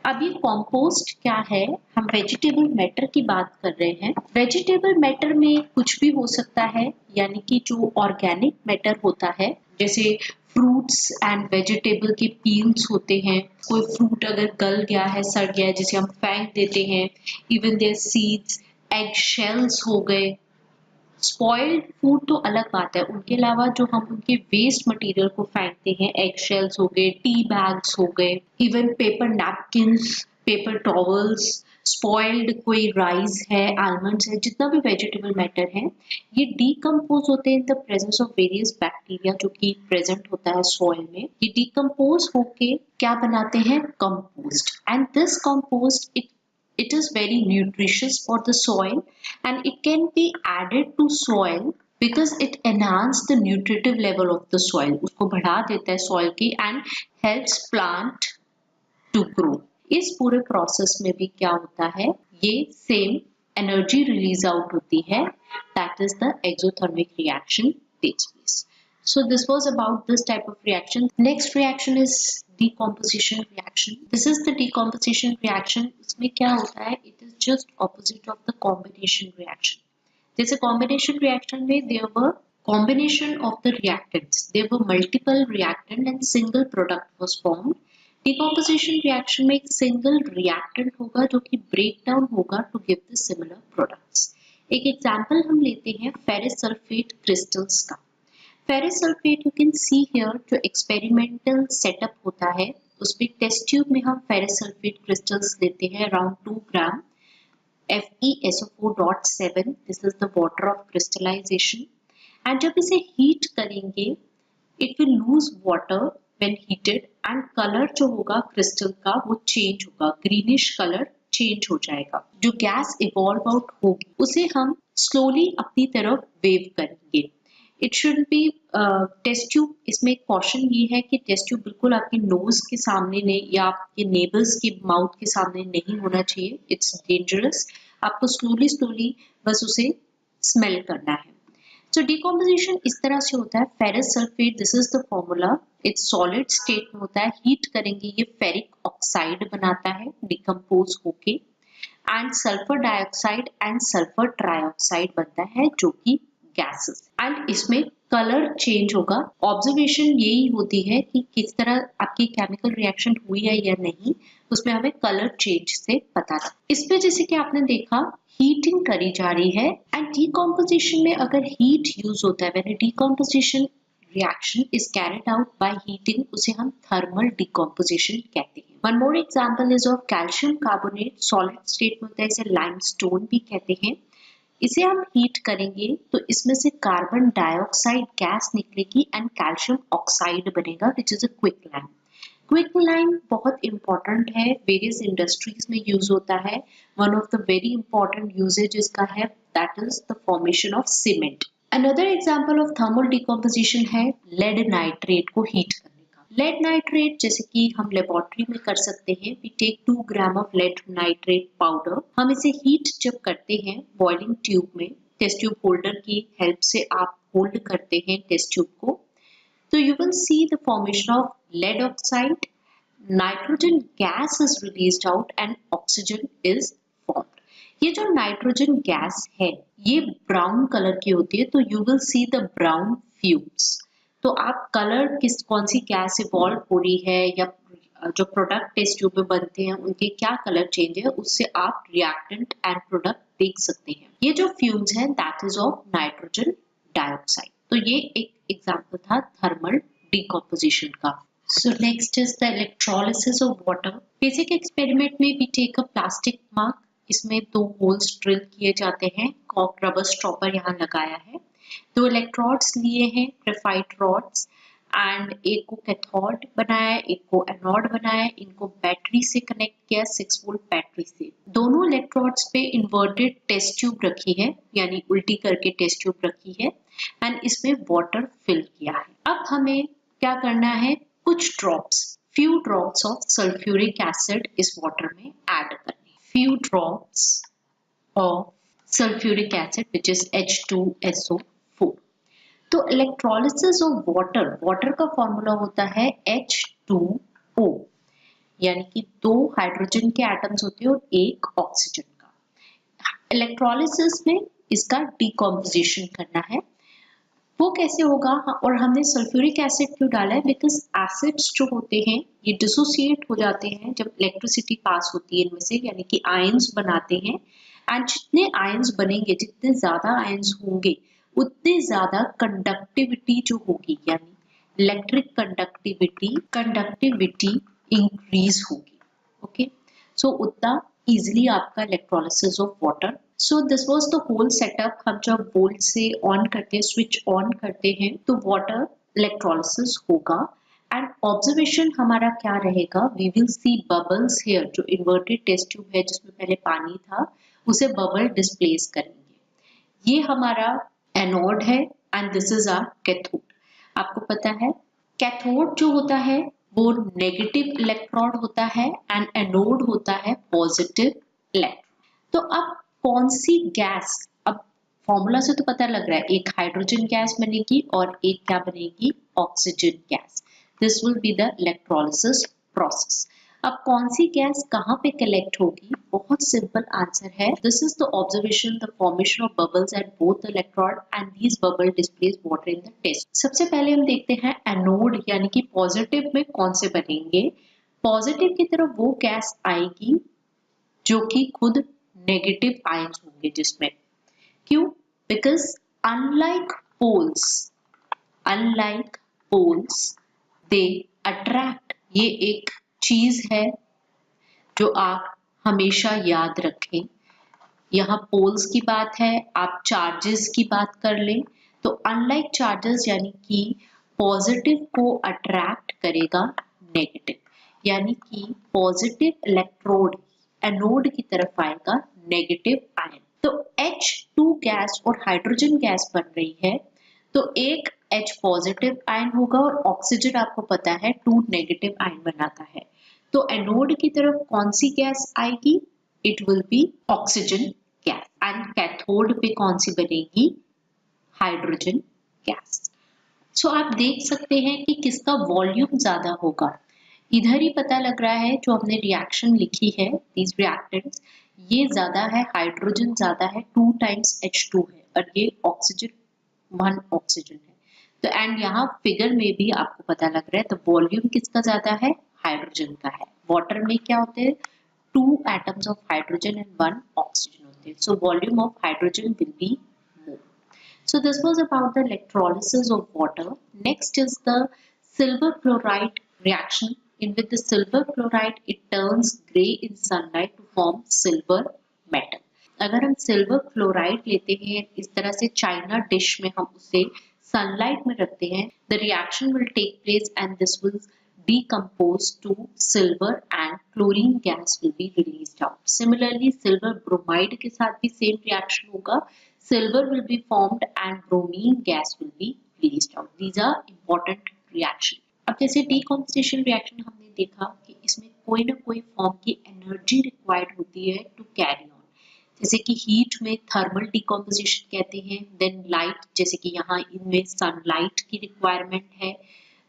अब ये compost क्या है? हम vegetable matter की बात कर रहे हैं. vegetable matter में कुछ भी हो सकता है, यानी कि जो organic matter होता है, जैसे fruits and vegetable के peels होते हैं. कोई fruit अगर गल गया है, सड़ गया है, जिसे हम फेंक देते हैं. even their seeds, egg shells हो गए. स्पॉइल्ड फूड तो अलग बात है, उनके अलावा जो हम उनके वेस्ट मटेरियल को फेंकते हैं, एग शेल्स हो गए, टी बैग्स हो गए, even paper napkins, paper towels, spoiled कोई राइस है, आलमंड्स है, जितना भी वेजिटेबल मैटर है, ये डीकम्पोज होते हैं in the presence of various bacteria जो कि प्रेजेंट होता है सॉइल में. ये डीकम्पोज होके क्या बनाते हैं? Compost. And this compost it is very nutritious for the soil and it can be added to soil because it enhance the nutritive level of the soil. उसको बढ़ा देता है soil की and helps plant to grow. इस पूरे process में भी क्या होता है? ये same energy release out होती है, that is the exothermic reaction takes place. So this was about this type of reaction. Next reaction is decomposition reaction. This is the decomposition reaction. इसमें क्या होता है? It is just opposite of the combination reaction. जैसे combination reaction में there were combination of the reactants. There were multiple reactant and single product was formed. Decomposition reaction में एक single reactant होगा जो कि breakdown होगा to give the similar products. एक example हम लेते हैं ferrous sulfate crystals का. Ferrous sulphate you can see here जो एक्सपेरिमेंटल सेटअप होता है उसमें टेस्ट ट्यूब में हम फेरस सल्फेट क्रिस्टल्स लेते हैं around 2 gram FeSO4.7. This is the water of crystallisation. And जब इसे हीट करेंगे it will lose water when heated and colour जो होगा क्रिस्टल का वो चेंज होगा, ग्रीनिश कलर चेंज हो जाएगा. जो गैस इवॉल्व आउट होगी उसे हम स्लोली अपनी तरफ वेव करेंगे. It should be test tube. इसमें कॉशन ये है कि टेस्ट ट्यूब बिल्कुल आपके नोज के सामने नहीं या आपके नेबल्स के माउथ के सामने नहीं होना चाहिए. It's dangerous. आपको स्लोली स्लोली बस उसे स्मेल करना है. सो डिकम्पोजिशन इस तरह से होता है. Ferrous sulphate, this is the formula. It's solid state में होता है. हीट करेंगे ये फेरिक ऑक्साइड बनाता है डिकम्पोज होके and sulphur dioxide and sulphur trioxide बनता है जो कि गैसेस. एंड इसमें कलर चेंज होगा. ऑब्जर्वेशन यही होती है कि किस तरह आपकी केमिकल रिएक्शन हुई है या नहीं, उसमें हमें कलर चेंज से पता लगा. इस पे जैसे कि आपने देखा हीटिंग करी जा रही है एंड डिकम्पोजिशन में अगर हीट यूज होता है, when a decomposition reaction is carried out by heating, उसे हम thermal decomposition कहते हैं. One more example is of calcium carbonate. solid state में होता है, इसे limestone भी कहते हैं. इसे हम हीट करेंगे तो इसमें से कार्बन डाइऑक्साइड गैस निकलेगी एंड कैल्शियम ऑक्साइड बनेगा which is a quick lime. Quick lime बहुत इंपॉर्टेंट है, वेरियस इंडस्ट्रीज में यूज होता है. One of the very important usages इसका है that is the formation of cement. Another example of thermal decomposition है lead nitrate को हीट करने का. लेड नाइट्रेट जैसे कि हम लेबोरेटरी में कर सकते हैं, we take 2 gram of lead nitrate powder. हम इसे हीट जब करते हैं बॉइलिंग ट्यूब में, टेस्ट ट्यूब होल्डर की हेल्प से आप होल्ड करते हैं टेस्ट ट्यूब को, तो you will see the formation of lead oxide, nitrogen gas is released out and oxygen is formed. ये जो नाइट्रोजन गैस है ये ब्राउन कलर की होती है, तो you will see the brown fumes. तो आप कलर कौन सी गैस इवॉल्व हो रही है या जो प्रोडक्ट टेस्ट ट्यूब में बनते हैं उनके क्या कलर चेंज है, उससे आप रिएक्टेंट एंड प्रोडक्ट देख सकते हैं। ये जो फ्यूम्स हैं that is of nitrogen dioxide. तो ये एक एग्जाम्पल था थर्मल डिकम्पोजिशन का। So next is the electrolysis of water. Basic experiment में we take a plastic mug. इसमें 2 होल्स ड्रिल किए जाते हैं, कॉक रबर स्टॉपर यहाँ लगाया है, 2 इलेक्ट्रोड्स लिए हैं ग्रेफाइट रॉड्स एंड एक को कैथोड बनाया, एक को एनोड बनाया, इनको बैटरी से कनेक्ट किया 6 वोल्ट बैटरी से। दोनों इलेक्ट्रोड्स पे इन्वर्टेड टेस्ट ट्यूब रखी है, यानी उल्टी करके टेस्ट ट्यूब रखी है एंड इसमें वाटर फिल किया है। अब हमें क्या करना है, कुछ drops, few drops of sulphuric acid इस वाटर में ऐड करनी। Few drops of sulphuric acid which is H2SO4। तो इलेक्ट्रोलिसिस ऑफ वाटर, वाटर का फॉर्मूला होता है H2O, यानी कि 2 हाइड्रोजन के एटम्स होते हैं और 1 ऑक्सीजन का। इलेक्ट्रोलिसिस में इसका डिकम्पोजिशन करना है, वो कैसे होगा, और हमने सल्फ्यूरिक एसिड क्यों डाला है, बिकॉज एसिड्स जो होते हैं ये डिसोसिएट हो जाते हैं जब इलेक्ट्रिसिटी पास होती है इनमें से, यानी कि आयंस बनाते हैं एंड जितने आयंस बनेंगे, जितने ज्यादा आयंस होंगे उतने ज्यादा कंडक्टिविटी जो होगी, यानी इलेक्ट्रिक कंडक्टिविटी इंक्रीज होगी। ओके, सो उतना इजिली आपका electrolysis of water. So this was the whole setup. हम जब वोल्ट से ऑन करते हैं, स्विच ऑन करते हैं, तो वाटर इलेक्ट्रोलिसिस होगा एंड ऑब्जर्वेशन हमारा क्या रहेगा, we will see bubbles here. जो इन्वर्टेड टेस्ट ट्यूब है जिसमें पहले पानी था उसे बबल डिस्प्लेस करेंगे। ये हमारा एनोड है and this is our cathode. आपको पता है कैथोड जो होता है वो नेगेटिव इलेक्ट्रोड होता है एंड एनोड होता है पॉजिटिव इलेक्ट्रोड। तो अब कौन सी गैस, अब फॉर्मूला से तो पता लग रहा है, एक हाइड्रोजन गैस बनेगी और एक क्या बनेगी, oxygen gas. This will be the electrolysis process. अब कौन सी गैस कहाँ पे कलेक्ट होगी, बहुत सिंपल आंसर है, this is the observation, the formation of bubbles at both electrode and these bubble displace water in the test. सबसे पहले हम देखते हैं एनोड यानी कि पॉजिटिव में कौन से बनेंगे। पॉजिटिव की तरफ वो गैस आएगी जो कि खुद नेगेटिव आयंस होंगे जिसमें, क्यों, because unlike poles they attract. ये एक चीज है जो आप हमेशा याद रखें। यहाँ पोल्स की बात है, आप चार्जेस की बात कर लें, तो अनलाइक चार्जेस यानी कि पॉजिटिव को अट्रैक्ट करेगा नेगेटिव, यानी कि पॉजिटिव इलेक्ट्रोड एनोड की तरफ आएगा नेगेटिव आयन। तो H2 गैस और हाइड्रोजन गैस बन रही है, तो एक H पॉजिटिव आयन होगा और ऑक्सीजन आपको पता है 2 नेगेटिव आयन बनाता है। तो एनोड की तरफ कौन सी गैस आएगी, it will be oxygen gas and cathode पे कौन सी बनेगी, हाइड्रोजन गैस। सो आप देख सकते हैं कि किसका वॉल्यूम ज्यादा होगा। इधर ही पता लग रहा है जो हमने रिएक्शन लिखी है, these reactants, ये ज्यादा है, हाइड्रोजन ज्यादा है, 2 टाइम्स H2 है और ये ऑक्सीजन 1 ऑक्सीजन है। तो एंड यहाँ फिगर में भी आपको पता लग रहा है, तो वॉल्यूम किसका ज्यादा है, हाइड्रोजन का है। वाटर में क्या होते हैं, 2 atoms of hydrogen and 1 oxygen होते हैं, so volume of hydrogen will be more. So this was about the electrolysis of water. Next is the silver chloride reaction, in which the silver chloride it turns gray in sunlight to form silver metal. अगर हम silver chloride लेते हैं इस तरह से China dish में, हम उसे सनलाइट में रखते हैं, the reaction will take place and this will decompose to silver and chlorine gas will be released out. Similarly, silver bromide के साथ भी same reaction होगा, silver will be formed and bromine gas will be released out. These are important reactions. अब जैसे decomposition reaction हमने देखा कि इसमें कोई ना कोई फॉर्म की एनर्जी रिक्वायर्ड होती है टू कैरी ऑन। जैसे कि हीट में थर्मल डीकम्पोजिशन कहते हैं, देन लाइट जैसे कि यहाँ इनमें सनलाइट की रिक्वायरमेंट है,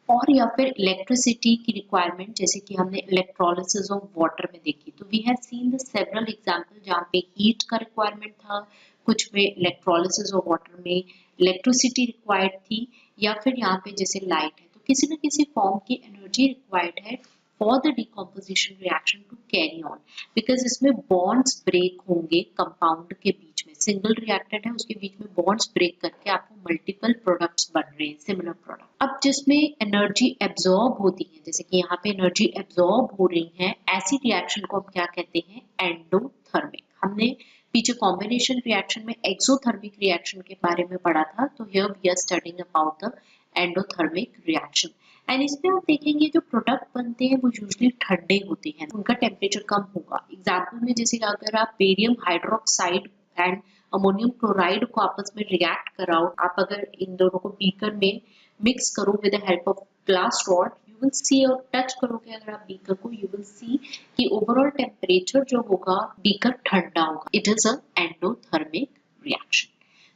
और या फिर इलेक्ट्रिसिटी की रिक्वायरमेंट जैसे कि हमने इलेक्ट्रोलिसिस ऑफ वाटर में देखी। तो we have seen the several example जहाँ पे हीट का रिक्वायरमेंट था, कुछ में इलेक्ट्रोलिसिस ऑफ वाटर में इलेक्ट्रिसिटी रिक्वायर्ड थी, या फिर यहाँ पे जैसे लाइट है। तो किसी न किसी फॉर्म की एनर्जी रिक्वायर्ड है for the decomposition reaction to carry on, because इसमें बॉन्ड्स ब्रेक होंगे कंपाउंड के बीच में। सिंगल रिएक्टेड है, उसके बीच में बॉन्ड्स ब्रेक करके आपको मल्टीपल प्रोडक्ट्स बन रहे हैं, सिमिलर प्रोडक्ट। अब जिसमें एनर्जी एब्जॉर्ब होती है, जैसे कि यहाँ पे एनर्जी एब्जॉर्ब हो रही है, ऐसी रिएक्शन को हम क्या कहते हैं, एंडोथर्मिक। हमने पीछे कॉम्बिनेशन रिएक्शन में एक्सोथर्मिक रिएक्शन के बारे में पढ़ा था, तो here we are studying about the endothermic reaction. And इसमें आप देखेंगे जो प्रोडक्ट बनते हैं वो यूजुअली ठंडे होते हैं, उनका टेम्परेचर कम होगा। एग्जाम्पल में जैसे अगर आप barium hydroxide and ammonium chloride को आपस में रिएक्ट कराओ, आप अगर इन दोनों को बीकर में मिक्स करो with the help of glass rod, you will see, और टच करोगे अगर आप बीकर को, यू विल सी कि ओवरऑल टेम्परेचर जो होगा बीकर ठंडा होगा। It is a endothermic reaction.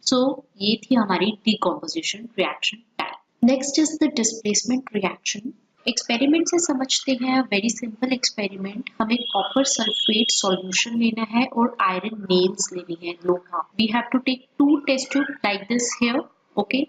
So ये थी हमारी decomposition reaction type. Next is the displacement reaction. Experiment से समझते हैं, वेरी सिंपल एक्सपेरिमेंट। हमें कॉपर सल्फेट सॉल्यूशन लेना है और आयरन नेल्स लेनी है, लोहा। We have to take 2 test tube like this here, okay.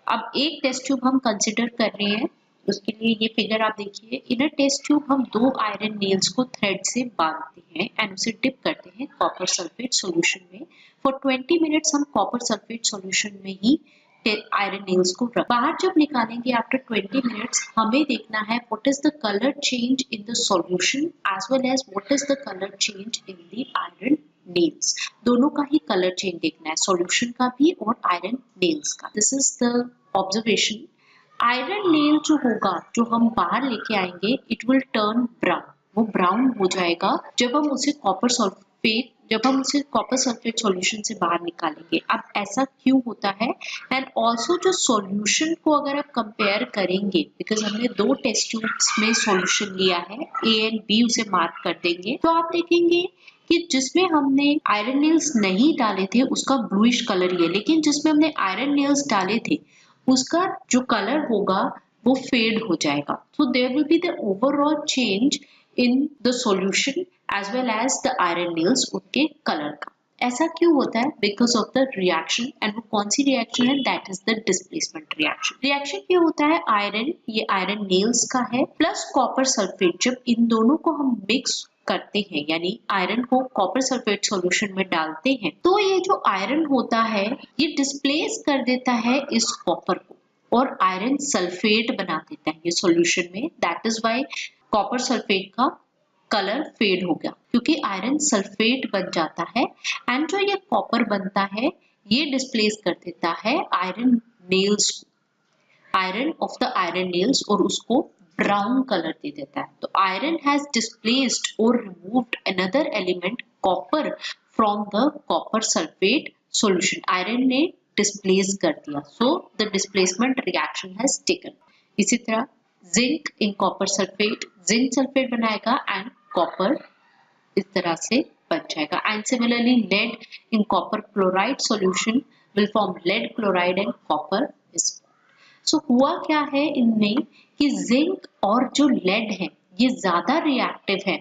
अब एक टेस्ट ट्यूब हम कंसिडर कर रहे हैं, उसके लिए ये फिगर आप देखिए। इन अ टेस्ट ट्यूब हम 2 आयरन नेल्स को थ्रेड से बांधते हैं एंड उसे डिप करते हैं कॉपर सल्फेट सॉल्यूशन में। फॉर 20 मिनट्स हम कॉपर सल्फेट सॉल्यूशन में ही आयरन नेल्स को बाहर जब निकालेंगे आफ्टर 20 मिनट्स, हमें देखना है what is the colour change in the solution as well as what is the colour change in the iron nails. दोनों का ही कलर चेंज देखना है, सॉल्यूशन का भी और आयरन नेल्स का। This is the observation. Iron nail जो होगा, जो हम बाहर लेके आएंगे, इट विल टर्न ब्राउन। वो ब्राउन हो जाएगा जब हम उसे कॉपर सल्फेट सॉल्यूशन से बाहर निकालेंगे। अब ऐसा क्यों होता है? एंड ऑल्सो जो सॉल्यूशन को अगर आप कंपेयर करेंगे, बिकॉज हमने 2 टेस्ट ट्यूब्स में सॉल्यूशन लिया है, ए एंड बी, उसे मार्क कर देंगे, तो आप देखेंगे कि जिसमें हमने आयरन नेल्स नहीं डाले थे उसका ब्लूइश कलर ही है, लेकिन जिसमें हमने आयरन नेल्स डाले थे उसका जो कलर होगा वो फेड हो जाएगा। So there will be the overall change in the solution as well as the iron nails उनके कलर का। ऐसा क्यों होता है? Because of the reaction, and वो कौन सी रिएक्शन है? That is the displacement reaction। Reaction क्या होता है? आयरन, ये आयरन नेल्स का है, प्लस कॉपर सल्फेट। जब इन दोनों को हम मिक्स करते हैं, यानी आयरन को कॉपर सल्फेट सॉल्यूशन में डालते हैं, तो ये जो आयरन होता है ये डिस्प्लेस कर देता है इस कॉपर को और आयरन सल्फेट बना देता है ये सॉल्यूशन में। That is why copper sulphate का कलर फेड हो गया, क्योंकि आयरन सल्फेट बन जाता है। एंड जो ये कॉपर बनता है ये डिस्प्लेस कर देता है आयरन नेल्स को, iron of the iron nails, और उसको ब्राउन कलर दे देता है। तो आयरन हैज डिस्प्लेस्ड और removed another element copper from the copper sulphate solution. Iron ने डिस्प्लेस कर दिया, so the displacement reaction has taken. इसी तरह zinc in copper sulphate, zinc sulphate बनाएगा एंड कॉपर इस तरह से बन जाएगा। And similarly lead in copper chloride solution will form lead chloride and copper is. So हुआ क्या है इनमें कि जिंक और जो लेड है ये ज्यादा रिएक्टिव है।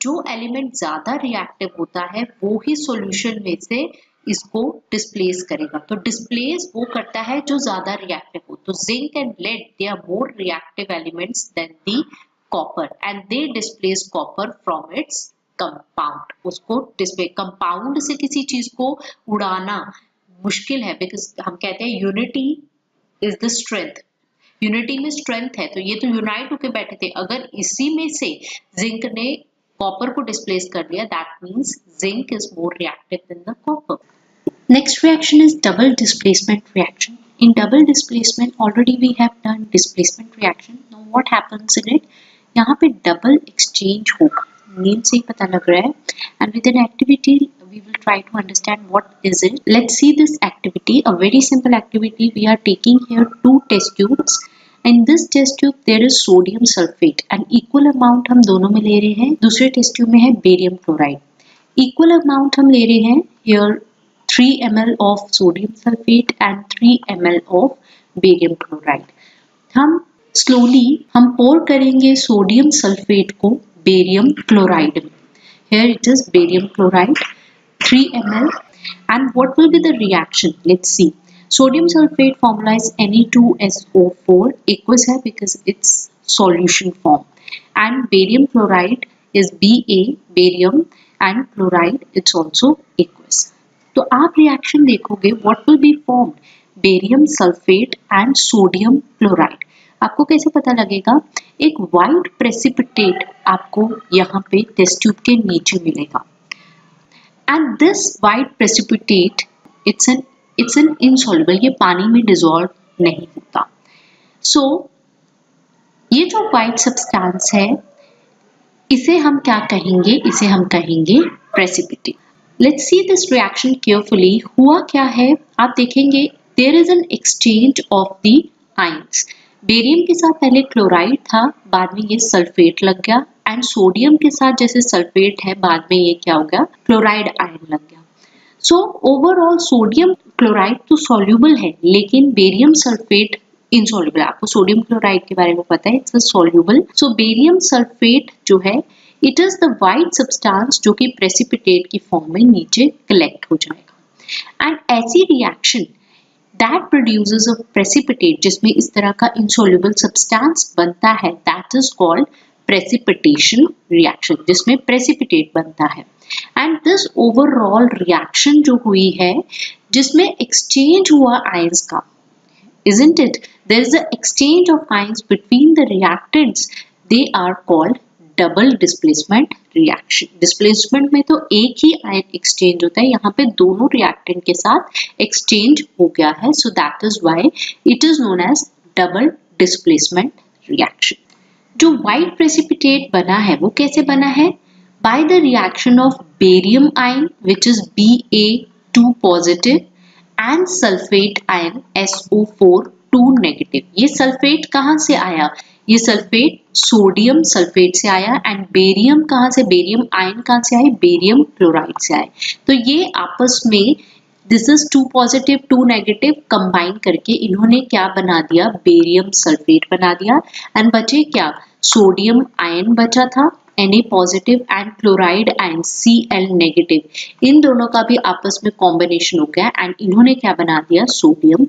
जो एलिमेंट ज्यादा रिएक्टिव होता है वो ही सॉल्यूशन में से इसको डिस्प्लेस करेगा। तो डिस्प्लेस वो करता है जो ज्यादा रिएक्टिव हो। तो zinc and lead they are more reactive elements than the copper and they displace copper from its compound. उसको डिस्प्ले, कंपाउंड से किसी चीज को उड़ाना मुश्किल है, बिकॉज हम कहते हैं unity is the strength. Unity में स्ट्रेंथ है, तो ये तो यूनाइट होके बैठे थे। अगर इसी में से जिंक ने कॉपर को डिस्प्लेस कर दिया, that means zinc is more reactive than the copper. Next reaction is double displacement reaction. In double displacement already we have done displacement reaction. Now what happens in it? यहाँ पे double exchange होगा, name से ही पता लग रहा है। And with an activity we will try to understand what is it. Let's see this activity, a very simple activity. We are taking here 2 test tubes in this test tube there is sodium sulphate and equal amount हम दोनों में ले रहे हैं। दूसरे test tube में है barium chloride, equal amount हम ले रहे हैं here 3 ml of sodium sulphate and 3 ml of barium chloride. हम स्लोली हम पोर करेंगे सोडियम सल्फेट को बेरियम क्लोराइड में। Here it is barium chloride 3 ml and what will be the reaction? Let's see. Sodium sulfate formula is Na2SO4 aqueous है because it's solution form and barium chloride is Ba barium and chloride it's also aqueous. तो आप reaction देखोगे what will be formed? Barium sulfate and sodium chloride. आपको कैसे पता लगेगा? एक white precipitate आपको यहाँ पे टेस्ट ट्यूब के नीचे मिलेगा and this white precipitate it's an insoluble, ये पानी में डिसॉल्व नहीं होता। सो ये जो वाइट सब्सटेंस है इसे हम क्या कहेंगे? इसे हम कहेंगे precipitate. Let's see this reaction carefully. हुआ क्या है आप देखेंगे, there is an exchange of the ions. Barium के साथ पहले क्लोराइड था, बाद में ये सल्फेट लग गया एंड सोडियम के साथ जैसे सल्फेट है बाद में ये क्या हो गया? क्लोराइड आयन लग गया। सो ओवरऑल सोडियम क्लोराइड तो सॉल्युबल है लेकिन बेरियम सल्फेट इनसॉल्युबल है। आपको सोडियम क्लोराइड के बारे में पता है, it's a soluble. So barium sulphate जो है it is the white substance जो कि प्रेसिपिटेट की फॉर्म में नीचे कलेक्ट हो जाएगा एंड ऐसी reaction that produces a precipitate जिसमें इस तरह का insoluble substance बनता है, that is called precipitation reaction, जिसमें precipitate बनता है। and this overall reaction जो हुई है जिसमें exchange हुआ ions का, isn't it? There is a exchange of ions between the reactants, they are called double displacement reaction. Displacement में तो एक ही आयन एक्सचेंज होता है, यहाँ पे दोनों रिएक्टेंट के साथ एक्सचेंज हो गया है, so that is why it is known as double displacement reaction. जो व्हाइट प्रेसिपिटेट बना है वो कैसे बना है? By the reaction of barium ion which is Ba2 positive and sulphate ion SO4 2 negative. ये सल्फेट कहाँ से आया? ये सल्फेट सोडियम सल्फेट से आया एंड बेरियम कहाँ से? बेरियम आयन कहाँ से आए? बेरियम क्लोराइड से आए। तो ये आपस में this is 2 positive 2 negative combine करके इन्होंने क्या बना दिया? बेरियम सल्फेट बना दिया एंड बचे क्या? सोडियम आयन बचा था Na positive and chloride ion Cl negative. इन दोनों का भी आपस में कॉम्बिनेशन हो गया एंड इन्होंने क्या बना दिया? Sodium.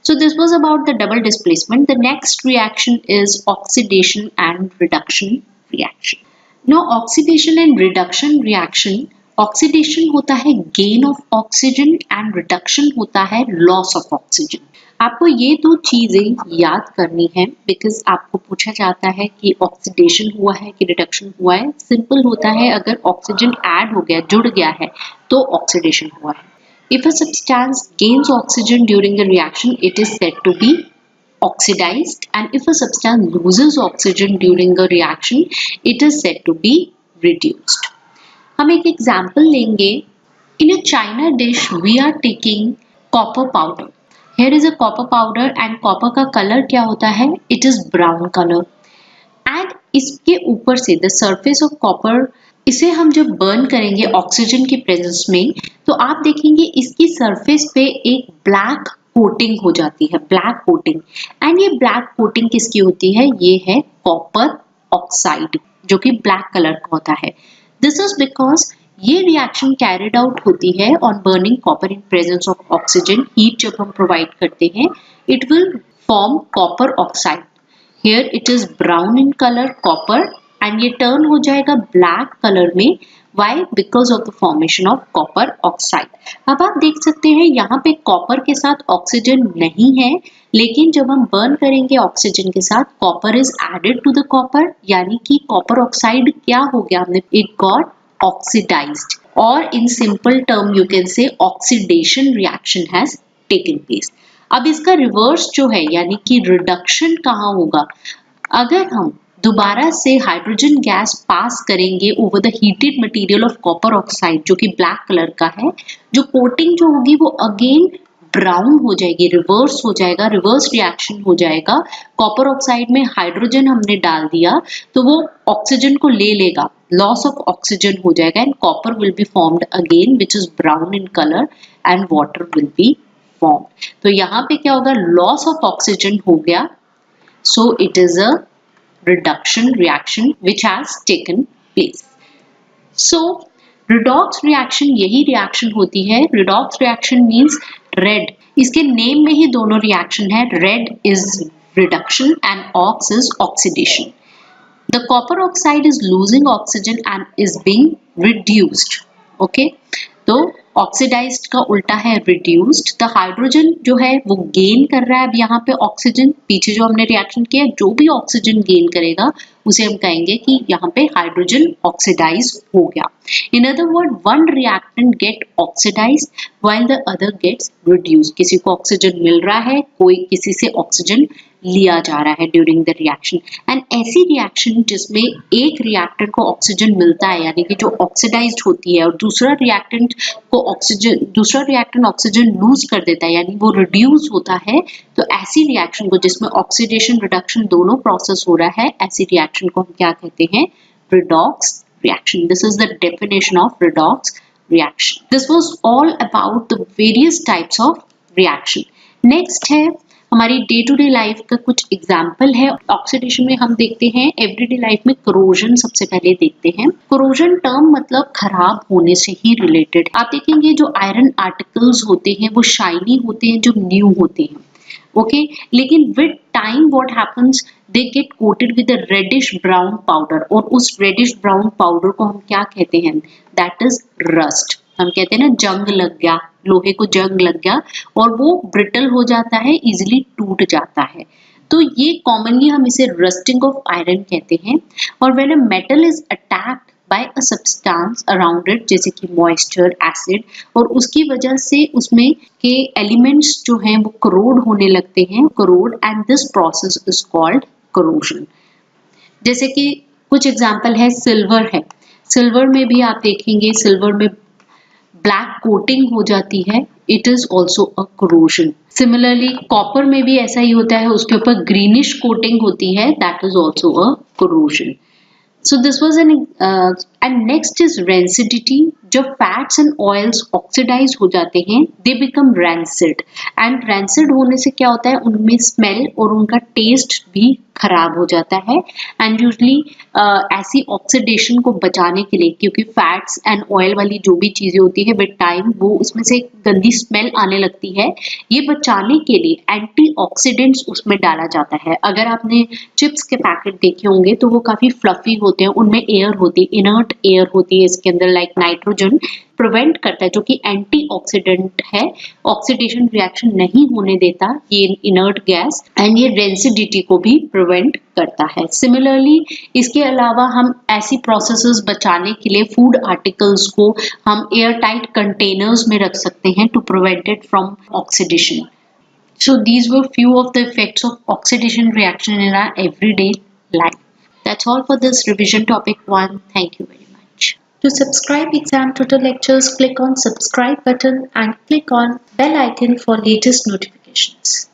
So this was about the double displacement. The next reaction is oxidation and reduction reaction. Now oxidation and reduction reaction, oxidation होता है gain of oxygen and reduction होता है loss of oxygen. आपको ये दो चीजें याद करनी है because आपको पूछा जाता है कि oxidation हुआ है कि reduction हुआ है। सिंपल होता है, अगर oxygen add हो गया, जुड़ गया है तो oxidation हुआ है। If a substance gains oxygen during a reaction, it is said to be oxidized, and if a substance loses oxygen during a reaction, it is said to be reduced. हम एक example लेंगे. In a china dish, we are taking copper powder. Here is a copper powder and copper का color क्या होता है? It is brown color. And इसके ऊपर से the surface of copper, इसे हम जब बर्न करेंगे ऑक्सीजन की प्रेजेंस में तो आप देखेंगे इसकी सरफेस पे एक ब्लैक कोटिंग हो जाती है, ब्लैक कोटिंग। एंड ये ब्लैक कोटिंग किसकी होती है? ये है कॉपर ऑक्साइड जो कि ब्लैक कलर का होता है। दिस इज बिकॉज ये रिएक्शन कैरिड आउट होती है on burning copper in presence of oxygen. Heat जब हम प्रोवाइड करते हैं it will form copper oxide. Here it is brown in colour copper and ये टर्न हो जाएगा ब्लैक कलर में। Why? Because of the formation of copper oxide. अब आप देख सकते हैं यहाँ पे कॉपर के साथ ऑक्सीजन नहीं है, लेकिन जब हम बर्न करेंगे ऑक्सीजन के साथ copper is added to the copper, यानी कि कॉपर ऑक्साइड क्या हो गया? हमने इट गॉट ऑक्सीडाइज्ड, और in simple term you can say oxidation reaction has taken place. अब इसका रिवर्स जो है यानी कि रिडक्शन कहाँ होगा? अगर हम दोबारा से हाइड्रोजन गैस पास करेंगे over the heated material of copper oxide जो कि ब्लैक कलर का है, जो कोटिंग जो होगी वो अगेन ब्राउन हो जाएगी, रिवर्स हो जाएगा, रिवर्स रिएक्शन हो जाएगा। कॉपर ऑक्साइड में हाइड्रोजन हमने डाल दिया तो वो ऑक्सीजन को ले लेगा, लॉस ऑफ ऑक्सीजन हो जाएगा and copper will be formed again which is brown in colour and water will be formed. तो यहाँ पे क्या होगा, लॉस ऑफ ऑक्सीजन हो गया, so it is a reduction reaction which has taken place. So redox reaction यही reaction होती है। redox reaction means red, इसके नेम में ही दोनों reaction है, red is reduction and ox is oxidation. The copper oxide is losing oxygen and is being reduced. Okay, तो oxidised का उल्टा है रिड्यूस्ड। द हाइड्रोजन जो है वो गेन कर रहा है अब यहाँ पे ऑक्सीजन, पीछे जो हमने रिएक्शन किया जो भी ऑक्सीजन गेन करेगा उसे हम कहेंगे कि यहाँ पे हाइड्रोजन ऑक्सीडाइज हो गया। In other word one reactant get oxidise while the other gets reduced. किसी को ऑक्सीजन मिल रहा है, कोई किसी से ऑक्सीजन लिया जा रहा है ड्यूरिंग द रिएक्शन। एंड ऐसी रिएक्शन जिसमें एक रिएक्टेंट को ऑक्सीजन मिलता है यानी कि जो ऑक्सीडाइज्ड होती है और दूसरा रिएक्टेंट ऑक्सीजन लूज कर देता है यानी वो रिड्यूस होता है, तो ऐसी रिएक्शन को जिसमें ऑक्सीडेशन रिडक्शन दोनों प्रोसेस हो रहा है, ऐसी रिएक्शन को हम क्या कहते हैं, redox reaction. This is the definition of redox reaction. This was all about the various types of reaction. Next है हमारी डे टू डे लाइफ का कुछ एग्जाम्पल है। ऑक्सीडेशन में हम देखते हैं एवरीडे लाइफ में कोरोजन सबसे पहले देखते हैं। कोरोजन टर्म मतलब खराब होने से ही रिलेटेड। आप देखेंगे जो आयरन आर्टिकल्स होते हैं वो शाइनी होते हैं, जो न्यू होते हैं, ओके लेकिन with time what happens, they get coated with a reddish brown powder, और उस रेडिश ब्राउन पाउडर को हम क्या कहते हैं, दैट इज रस्ट। हम कहते हैं ना जंग लग गया, लोहे को जंग लग गया और वो ब्रिटल हो जाता है, इजिली टूट जाता है, तो ये कॉमनली हम इसे रस्टिंग ऑफ आयरन कहते हैं। और when a metal is attacked by a substance around it, जैसे कि मॉइस्चर, एसिड, और उसकी वजह से उसमें के एलिमेंट्स जो हैं वो करोड होने लगते हैं, crore, and this process is called corrosion. जैसे कि कुछ एग्जांपल है, सिल्वर है, सिल्वर में भी आप देखेंगे सिल्वर में ब्लैक कोटिंग हो जाती है, it is also a corrosion. Similarly copper में भी ऐसा ही होता है, उसके ऊपर ग्रीनिश कोटिंग होती है, that is also a corrosion. So this was an and next is rancidity. जब फैट्स एंड ऑयल्स ऑक्सीडाइज हो जाते हैं they become rancid, and rancid होने से क्या होता है, उनमें स्मेल और उनका टेस्ट भी खराब हो जाता है। एंड यूजली ऐसी ऑक्सीडेशन को बचाने के लिए, क्योंकि फैट्स एंड ऑयल वाली जो भी चीजें होती है विद टाइम वो उसमें से गंदी स्मेल आने लगती है, ये बचाने के लिए एंटीऑक्सीडेंट्स उसमें डाला जाता है। अगर आपने चिप्स के पैकेट देखे होंगे तो वो काफी फ्लफी होते हैं, उनमें एयर होती है, इनर्ट एयर होती है इसके अंदर, लाइक नाइट्रोजन प्रिवेंट करता है, जो कि एंटीऑक्सीडेंट है, ऑक्सीडेशन रिएक्शन नहीं होने देता ये इनर्ट गैस, एंड ये रेंसिडिटी को भी प्रिवेंट करता है। सिमिलरली इसके अलावा हम ऐसी प्रोसेसेस बचाने के लिए फूड आर्टिकल्स को हम एयर टाइट कंटेनर्स में रख सकते हैं to prevent it from oxidation. So these were few of the effects of oxidation reaction in our everyday life. That's all for this revision topic 1. Thank you very much. To subscribe Exam Tutor Lectures, click on subscribe button and click on bell icon for latest notifications.